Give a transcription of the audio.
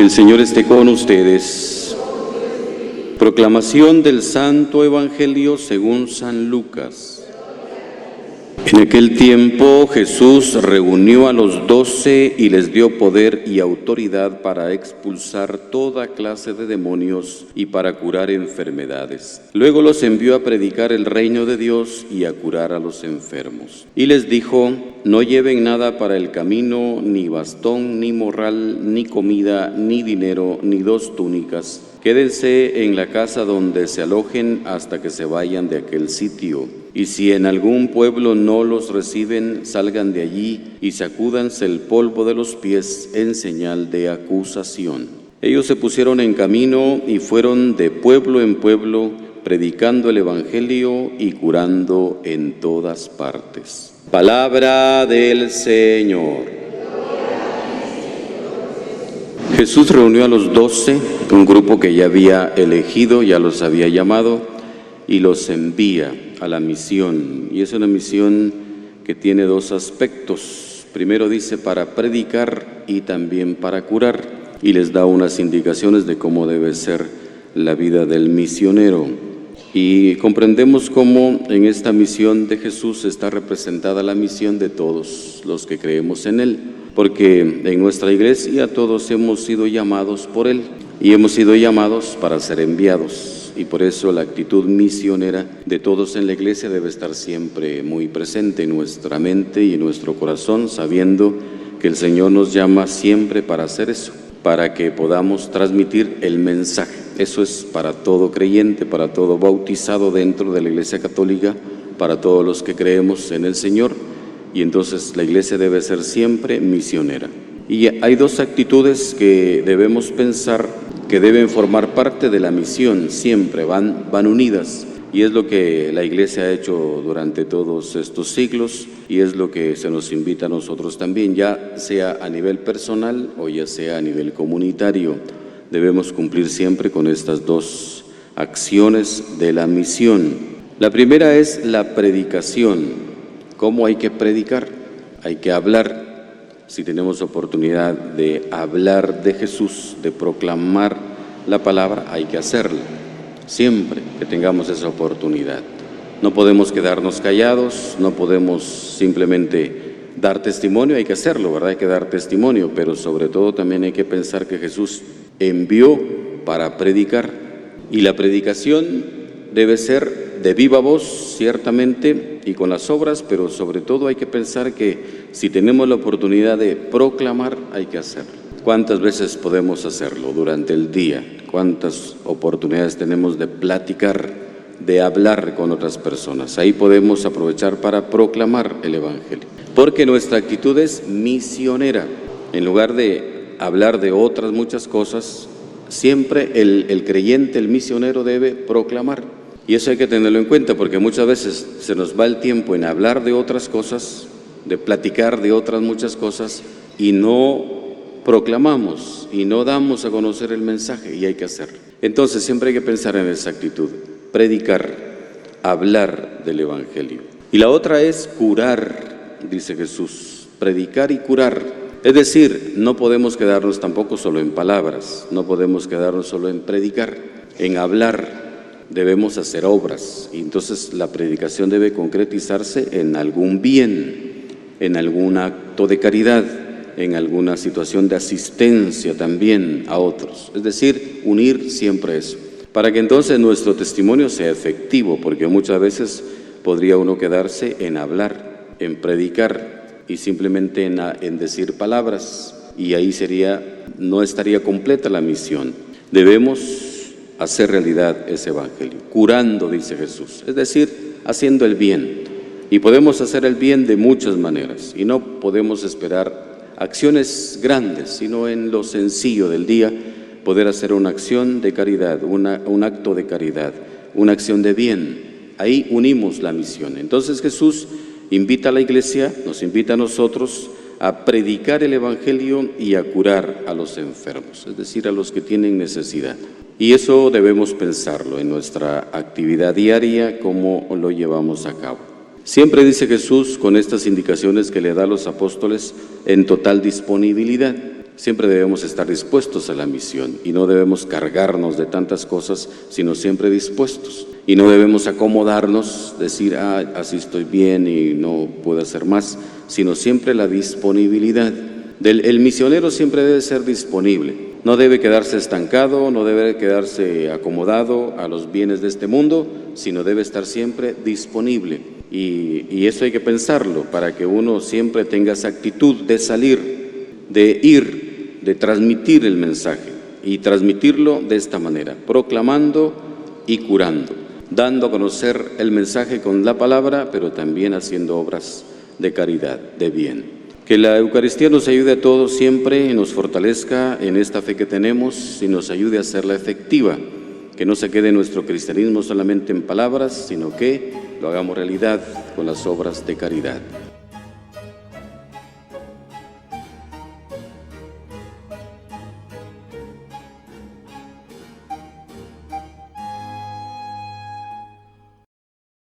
El Señor esté con ustedes. Proclamación del Santo Evangelio según San Lucas. En aquel tiempo Jesús reunió a los 12 y les dio poder y autoridad para expulsar toda clase de demonios y para curar enfermedades. Luego los envió a predicar el reino de Dios y a curar a los enfermos. Y les dijo: no lleven nada para el camino, ni bastón, ni morral, ni comida, ni dinero, ni 2 túnicas. Quédense en la casa donde se alojen hasta que se vayan de aquel sitio. Y si en algún pueblo no los reciben, salgan de allí y sacúdanse el polvo de los pies en señal de acusación. Ellos se pusieron en camino y fueron de pueblo en pueblo, predicando el Evangelio y curando en todas partes. Palabra del Señor. Jesús reunió a los 12, un grupo que ya había elegido, ya los había llamado, y los envía a la misión. Y es una misión que tiene 2 aspectos. Primero dice para predicar y también para curar. Y les da unas indicaciones de cómo debe ser la vida del misionero. Y comprendemos cómo en esta misión de Jesús está representada la misión de todos los que creemos en Él. Porque en nuestra iglesia todos hemos sido llamados por Él y hemos sido llamados para ser enviados. Y por eso la actitud misionera de todos en la iglesia debe estar siempre muy presente en nuestra mente y en nuestro corazón, sabiendo que el Señor nos llama siempre para hacer eso, para que podamos transmitir el mensaje. Eso es para todo creyente, para todo bautizado dentro de la Iglesia Católica, para todos los que creemos en el Señor. Y entonces la iglesia debe ser siempre misionera. Y hay 2 actitudes que debemos pensar que deben formar parte de la misión, siempre van unidas. Y es lo que la iglesia ha hecho durante todos estos siglos y es lo que se nos invita a nosotros también, ya sea a nivel personal o ya sea a nivel comunitario. Debemos cumplir siempre con estas 2 acciones de la misión. La primera es la predicación. ¿Cómo hay que predicar? Hay que hablar. Si tenemos oportunidad de hablar de Jesús, de proclamar la palabra, hay que hacerlo. Siempre que tengamos esa oportunidad. No podemos quedarnos callados, no podemos simplemente dar testimonio, hay que hacerlo, ¿verdad? Hay que dar testimonio, pero sobre todo también hay que pensar que Jesús envió para predicar. Y la predicación debe ser de viva voz, ciertamente, y con las obras, pero sobre todo hay que pensar que si tenemos la oportunidad de proclamar, hay que hacerlo. ¿Cuántas veces podemos hacerlo durante el día? ¿Cuántas oportunidades tenemos de platicar, de hablar con otras personas? Ahí podemos aprovechar para proclamar el Evangelio. Porque nuestra actitud es misionera. En lugar de hablar de otras muchas cosas, siempre el creyente, el misionero debe proclamar. Y eso hay que tenerlo en cuenta porque muchas veces se nos va el tiempo en hablar de otras cosas, de platicar de otras muchas cosas y no proclamamos y no damos a conocer el mensaje y hay que hacerlo. Entonces siempre hay que pensar en esa actitud, predicar, hablar del Evangelio. Y la otra es curar, dice Jesús, predicar y curar. Es decir, no podemos quedarnos tampoco solo en palabras, no podemos quedarnos solo en predicar, en hablar. Debemos hacer obras y entonces la predicación debe concretizarse en algún bien, en algún acto de caridad, en alguna situación de asistencia también a otros. Es decir, unir siempre eso, para que entonces nuestro testimonio sea efectivo, porque muchas veces podría uno quedarse en hablar, en predicar y simplemente en decir palabras y ahí no estaría completa la misión. Debemos hacer realidad ese Evangelio, curando, dice Jesús, es decir, haciendo el bien. Y podemos hacer el bien de muchas maneras y no podemos esperar acciones grandes, sino en lo sencillo del día, poder hacer una acción de caridad, un acto de caridad, una acción de bien. Ahí unimos la misión. Entonces Jesús invita a la iglesia, nos invita a nosotros a predicar el Evangelio y a curar a los enfermos, es decir, a los que tienen necesidad. Y eso debemos pensarlo en nuestra actividad diaria, cómo lo llevamos a cabo. Siempre dice Jesús, con estas indicaciones que le da a los apóstoles, en total disponibilidad. Siempre debemos estar dispuestos a la misión y no debemos cargarnos de tantas cosas, sino siempre dispuestos. Y no debemos acomodarnos, decir, así estoy bien y no puedo hacer más, sino siempre la disponibilidad. El misionero siempre debe ser disponible. No debe quedarse estancado, no debe quedarse acomodado a los bienes de este mundo, sino debe estar siempre disponible. Y eso hay que pensarlo para que uno siempre tenga esa actitud de salir, de ir, de transmitir el mensaje y transmitirlo de esta manera, proclamando y curando, dando a conocer el mensaje con la palabra, pero también haciendo obras de caridad, de bien. Que la Eucaristía nos ayude a todos siempre, nos fortalezca en esta fe que tenemos y nos ayude a hacerla efectiva, que no se quede nuestro cristianismo solamente en palabras, sino que lo hagamos realidad con las obras de caridad.